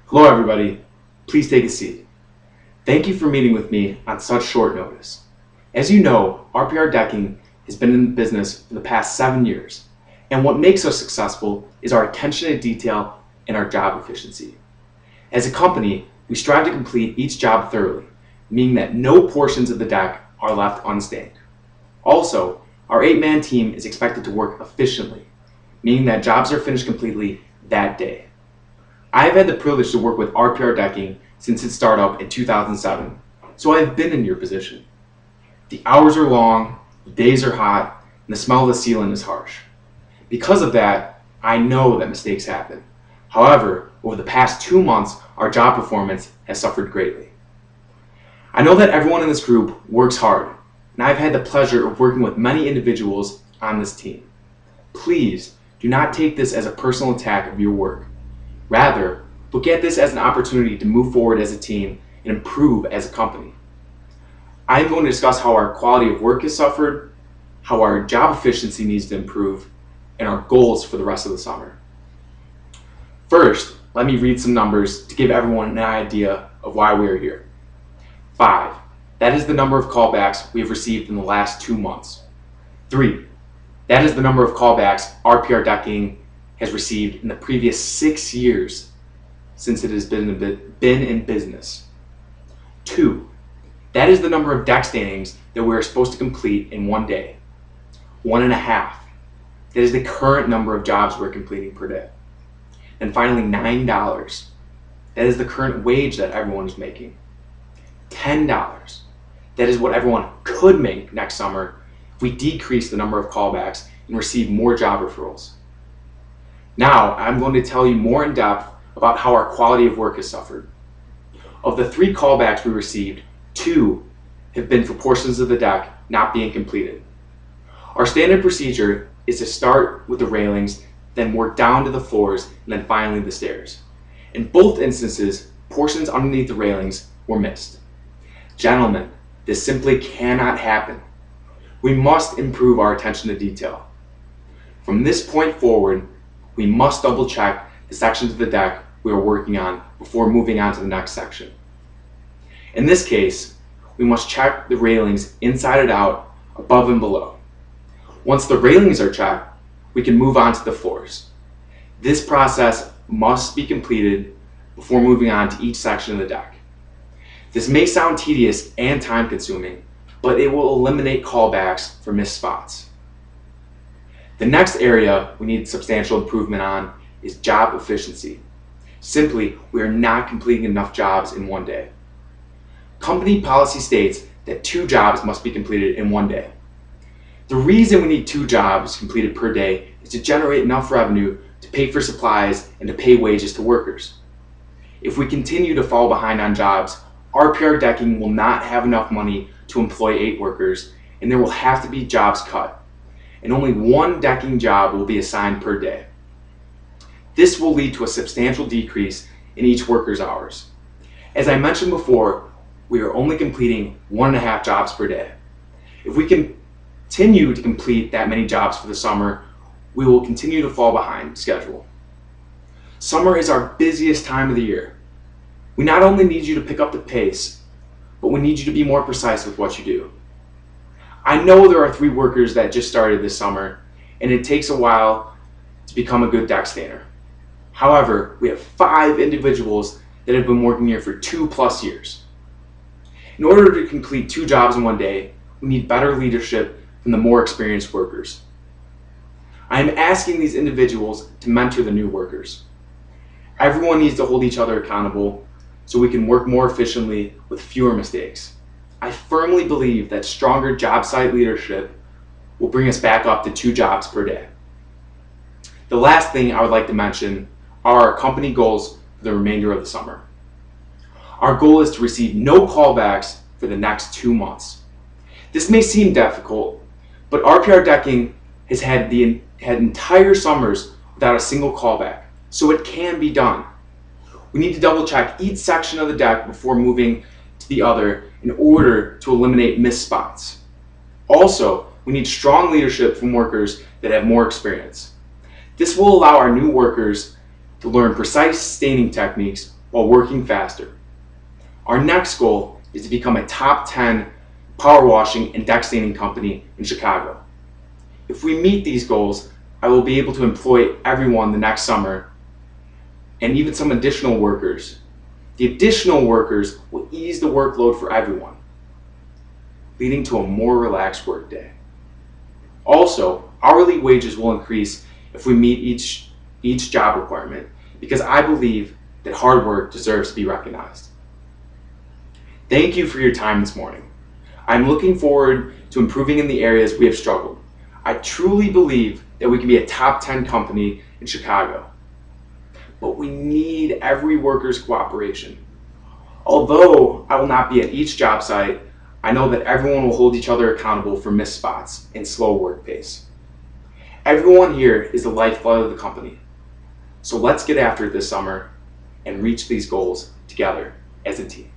Hello everybody, please take a seat. Thank you for meeting with me on such short notice. As you know, RPR Decking has been in business for the past 7 years, and what makes us successful is our attention to detail and our job efficiency. As a company, we strive to complete each job thoroughly, meaning that no portions of the deck are left unstained. Also, our 8-man team is expected to work efficiently, meaning that jobs are finished completely that day. I have had the privilege to work with RPR Decking since its startup in 2007, so I have been in your position. The hours are long, the days are hot, and the smell of the ceiling is harsh. Because of that, I know that mistakes happen. However, over the past 2 months, our job performance has suffered greatly. I know that everyone in this group works hard, and I've had the pleasure of working with many individuals on this team. Please do not take this as a personal attack of your work. Rather, look at this as an opportunity to move forward as a team and improve as a company. I am going to discuss how our quality of work has suffered, how our job efficiency needs to improve, and our goals for the rest of the summer. First, let me read some numbers to give everyone an idea of why we are here. 5. That is the number of callbacks we have received in the last 2 months. 3. That is the number of callbacks RPR Decking has received in the previous 6 years since it has been in business. 2. That is the number of deck standings that we are supposed to complete in 1 day. 1.5. That is the current number of jobs we're completing per day. And finally, $9. That is the current wage that everyone is making. $10. That is what everyone could make next summer if we decrease the number of callbacks and receive more job referrals. Now, I'm going to tell you more in depth about how our quality of work has suffered. Of the 3 callbacks we received, 2 have been for portions of the deck not being completed. Our standard procedure is to start with the railings, then work down to the floors, and then finally the stairs. In both instances, portions underneath the railings were missed. Gentlemen, this simply cannot happen. We must improve our attention to detail. From this point forward, we must double check the sections of the deck we are working on before moving on to the next section. In this case, we must check the railings inside and out, above and below. Once the railings are checked, we can move on to the floors. This process must be completed before moving on to each section of the deck. This may sound tedious and time consuming, but it will eliminate callbacks for missed spots. The next area we need substantial improvement on is job efficiency. Simply, we are not completing enough jobs in 1 day. Company policy states that 2 jobs must be completed in 1 day. The reason we need 2 jobs completed per day is to generate enough revenue to pay for supplies and to pay wages to workers. If we continue to fall behind on jobs, RPR Decking will not have enough money to employ 8 workers, and there will have to be jobs cut, and only 1 decking job will be assigned per day. This will lead to a substantial decrease in each worker's hours. As I mentioned before, we are only completing 1.5 jobs per day. If we continue to complete that many jobs for the summer, we will continue to fall behind schedule. Summer is our busiest time of the year. We not only need you to pick up the pace, but we need you to be more precise with what you do. I know there are 3 workers that just started this summer, and it takes a while to become a good deck stainer. However, we have 5 individuals that have been working here for 2+ years. In order to complete 2 jobs in 1 day, we need better leadership from the more experienced workers. I am asking these individuals to mentor the new workers. Everyone needs to hold each other accountable so we can work more efficiently with fewer mistakes. I firmly believe that stronger job site leadership will bring us back up to 2 jobs per day. The last thing I would like to mention are our company goals for the remainder of the summer. Our goal is to receive no callbacks for the next 2 months. This may seem difficult, but RPR Decking has had entire summers without a single callback, so it can be done. We need to double check each section of the deck before moving to the other in order to eliminate missed spots. Also, we need strong leadership from workers that have more experience. This will allow our new workers to learn precise staining techniques while working faster. Our next goal is to become a top 10 power washing and deck staining company in Chicago. If we meet these goals, I will be able to employ everyone the next summer and even some additional workers. The additional workers will ease the workload for everyone, leading to a more relaxed workday. Also, hourly wages will increase if we meet each job requirement because I believe that hard work deserves to be recognized. Thank you for your time this morning. I'm looking forward to improving in the areas we have struggled. I truly believe that we can be a top 10 company in Chicago, but we need every worker's cooperation. Although I will not be at each job site, I know that everyone will hold each other accountable for missed spots and slow work pace. Everyone here is the lifeblood of the company. So let's get after it this summer and reach these goals together as a team.